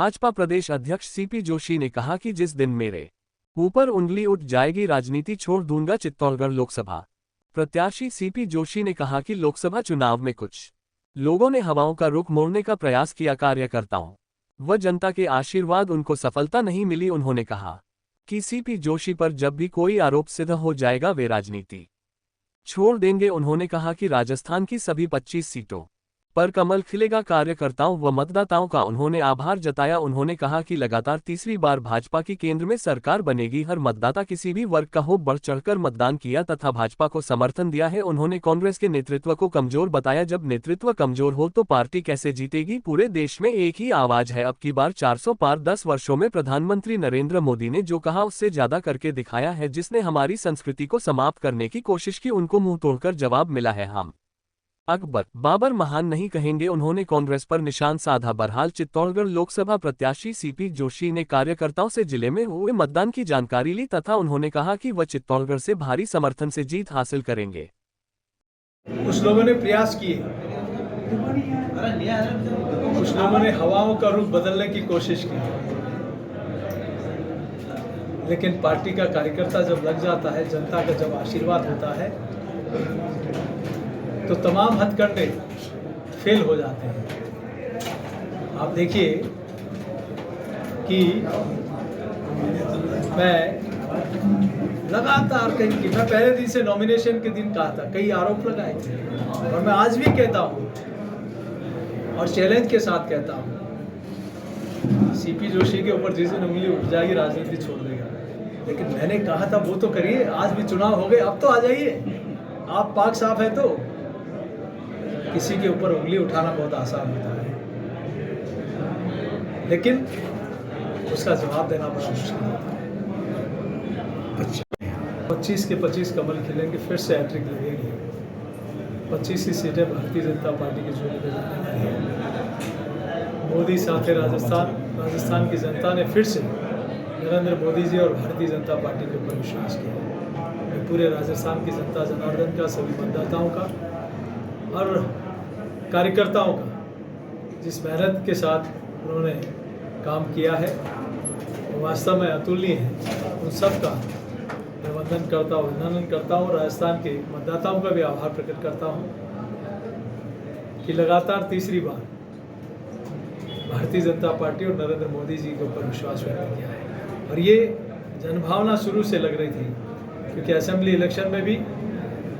भाजपा प्रदेश अध्यक्ष सीपी जोशी ने कहा कि जिस दिन मेरे ऊपर उंगली उठ जाएगी राजनीति छोड़ दूंगा। चित्तौड़गढ़ लोकसभा प्रत्याशी सीपी जोशी ने कहा कि लोकसभा चुनाव में कुछ लोगों ने हवाओं का रुख मोड़ने का प्रयास किया। कार्यकर्ताओं व जनता के आशीर्वाद उनको सफलता नहीं मिली। उन्होंने कहा कि सीपी जोशी पर जब भी कोई आरोप सिद्ध हो जाएगा वे राजनीति छोड़ देंगे। उन्होंने कहा कि राजस्थान की सभी 25 सीटों पर कमल खिलेगा। कार्यकर्ताओं व मतदाताओं का उन्होंने आभार जताया। उन्होंने कहा कि लगातार तीसरी बार भाजपा की केंद्र में सरकार बनेगी। हर मतदाता किसी भी वर्ग का हो बढ़ चढ़कर मतदान किया तथा भाजपा को समर्थन दिया है। उन्होंने कांग्रेस के नेतृत्व को कमजोर बताया। जब नेतृत्व कमजोर हो तो पार्टी कैसे जीतेगी। पूरे देश में एक ही आवाज है, अब की बार 400 पार। 10 वर्षों में प्रधानमंत्री नरेंद्र मोदी ने जो कहा उससे ज्यादा करके दिखाया है। जिसने हमारी संस्कृति को समाप्त करने की कोशिश की उनको मुंह तोड़कर जवाब मिला है। हम अकबर बाबर महान नहीं कहेंगे। उन्होंने कांग्रेस पर निशान साधा। बहरहाल चित्तौड़गढ़ लोकसभा प्रत्याशी सीपी जोशी ने कार्यकर्ताओं से जिले में हुए मतदान की जानकारी ली तथा उन्होंने कहा कि वह चित्तौड़गढ़ से भारी समर्थन से जीत हासिल करेंगे। कुछ लोगों ने प्रयास किए, कुछ लोगों ने हवाओं का रुख बदलने की कोशिश की, लेकिन पार्टी का कार्यकर्ता जब लग जाता है, जनता का जब आशीर्वाद होता है तो तमाम हथकंडे फेल हो जाते हैं। आप देखिए कि मैं लगातार मैं पहले दिन से नॉमिनेशन के दिन कहा था, कई आरोप लगाए थे और मैं आज भी कहता हूं और चैलेंज के साथ कहता हूं, सीपी जोशी के ऊपर जिस दिन उंगली उठ जाएगी राजनीति छोड़ देगा। लेकिन मैंने कहा था वो तो करिए, आज भी चुनाव हो गए, अब तो आ जाइए, आप पाक साफ है। तो किसी के ऊपर उंगली उठाना बहुत आसान होता है, लेकिन उसका जवाब देना बड़ा मुश्किल होता है। 25 के 25 कमल खिलेंगे, फिर से हैट्रिक लगेगी। 25 की सीटें भारतीय जनता पार्टी की झोली में जाने वाली है। मोदी साथ है राजस्थान की जनता ने फिर से नरेंद्र मोदी जी और भारतीय जनता पार्टी के ऊपर विश्वास किया। मैं पूरे राजस्थान की जनता जनार्दन का, सभी मतदाताओं का और कार्यकर्ताओं का जिस मेहनत के साथ उन्होंने काम किया है वो वास्तव में अतुलनीय है। उन सब का मैं वंदन करता हूँ। राजस्थान के मतदाताओं का भी आभार प्रकट करता हूँ कि लगातार तीसरी बार भारतीय जनता पार्टी और नरेंद्र मोदी जी के ऊपर विश्वास व्यक्त किया है। और ये जनभावना शुरू से लग रही थी, क्योंकि असेंबली इलेक्शन में भी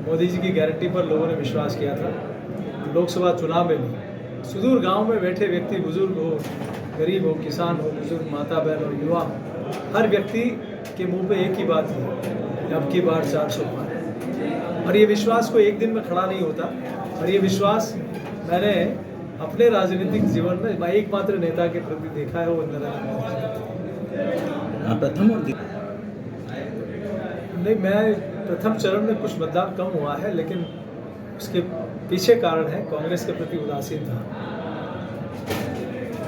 मोदी जी की गारंटी पर लोगों ने विश्वास किया था। लोकसभा चुनाव में भी सुदूर गांव में बैठे व्यक्ति, बुजुर्ग हो, गरीब हो, किसान हो, बुजुर्ग, माता बहन और युवा, हर व्यक्ति के मुंह पे एक ही बात है, अब की बार 400 पार। और ये विश्वास को एक दिन में खड़ा नहीं होता। और ये विश्वास मैंने अपने राजनीतिक जीवन में एकमात्र नेता के प्रति देखा है, वो नरेंद्र मोदी। प्रथम और नहीं, मैं प्रथम चरण में कुछ मतदान कम हुआ है, लेकिन उसके पीछे कारण है कांग्रेस के प्रति उदासीनता,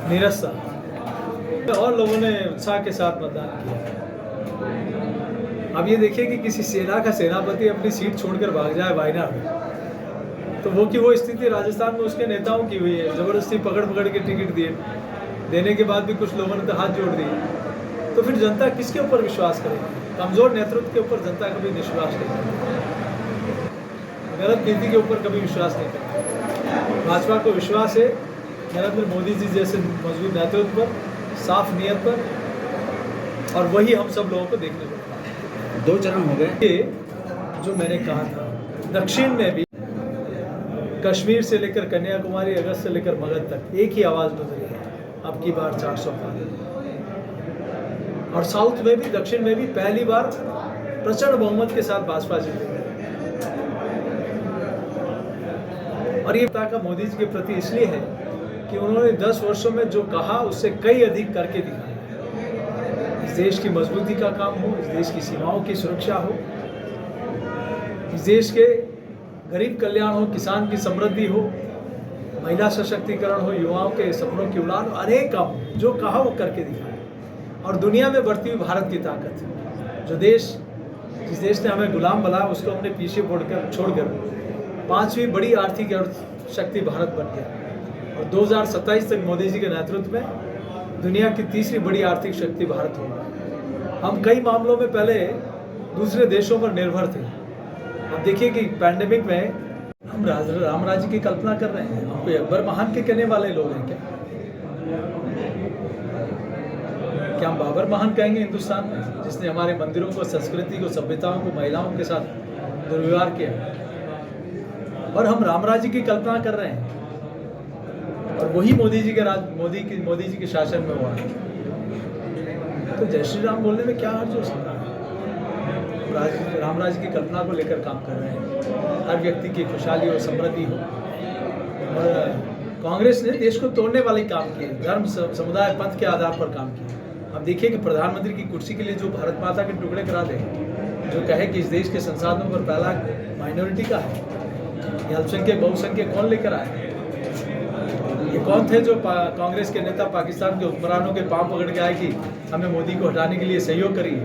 निरस्ता, और लोगों ने उत्साह के साथ मतदान किया। अब ये देखिए कि किसी सेना का सेनापति अपनी सीट छोड़कर भाग जाए वायनाड, तो वो स्थिति राजस्थान में उसके नेताओं की हुई है। जबरदस्ती पकड़ के टिकट देने के बाद भी कुछ लोगों ने तो हाथ जोड़ दिए। तो फिर जनता किसके ऊपर विश्वास करेगी? कमजोर नेतृत्व के ऊपर जनता कभी विश्वास नहीं करती, गलत नीति के ऊपर कभी विश्वास नहीं करती। भाजपा को विश्वास है नरेंद्र मोदी जी जैसे मजबूत नेतृत्व पर, साफ नियत पर, और वही हम सब लोगों को देखने को मिला। 2 चरण हो गए। ये जो मैंने कहा था, दक्षिण में भी कश्मीर से लेकर कन्याकुमारी, अगस्त से लेकर मगध तक एक ही आवाज बज रही है, अब की बार 400 पार। और साउथ में भी, दक्षिण में भी पहली बार प्रचंड बहुमत के साथ भाजपा जीती। और ये का मोदी जी के प्रति इसलिए है कि उन्होंने 10 वर्षों में जो कहा उससे कई अधिक करके दिखाया। इस देश की मजबूती का काम हो, इस देश की सीमाओं की सुरक्षा हो, इस देश के गरीब कल्याण हो, किसान की समृद्धि हो, महिला सशक्तिकरण हो, युवाओं के सपनों की उड़ान, अनेक काम जो कहा वो करके दिखाया। और दुनिया में बढ़ती हुई भारत की ताकत, जो जिस देश ने हमें गुलाम बनाया उसको हमने पीछे छोड़कर 5वीं बड़ी आर्थिक शक्ति भारत बन गया। और 2027 तक मोदी जी के नेतृत्व में दुनिया की तीसरी बड़ी आर्थिक शक्ति भारत होगा। हम कई मामलों में पहले दूसरे देशों पर निर्भर थे। अब देखिए कि पैंडेमिक में हम राम राज्य की कल्पना कर रहे हैं। हम कोई अकबर महान के कहने वाले लोग हैं क्या? क्या हम बाबर महान कहेंगे हिंदुस्तान में, जिसने हमारे मंदिरों को, संस्कृति को, सभ्यताओं को, महिलाओं के साथ दुर्व्यवहार किया? और हम राम राज्य की कल्पना कर रहे हैं, और वही मोदी जी के शासन में हुआ है। तो जय श्री राम बोलने में क्या हर्ज हो सकता है? राम राज्य की कल्पना को लेकर काम कर रहे हैं, हर व्यक्ति की खुशहाली और समृद्धि हो। और कांग्रेस ने देश को तोड़ने वाले काम किए, धर्म, समुदाय, पंथ के आधार पर काम किए। अब देखिए कि प्रधानमंत्री की कुर्सी के लिए जो भारत माता के टुकड़े करा दे, जो कहे कि इस देश के संसाधनों पर पहला माइनॉरिटी का है, ये अल्पसंख्यक बहुसंख्यक कौन लेकर आए? ये कौन थे जो कांग्रेस के नेता पाकिस्तान के हुक्मरानों के पांव पकड़ के आए कि हमें मोदी को हटाने के लिए सहयोग करिए?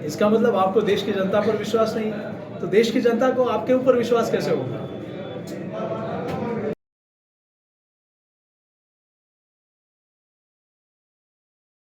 इसका मतलब आपको देश की जनता पर विश्वास नहीं है, तो देश की जनता को आपके ऊपर विश्वास कैसे होगा?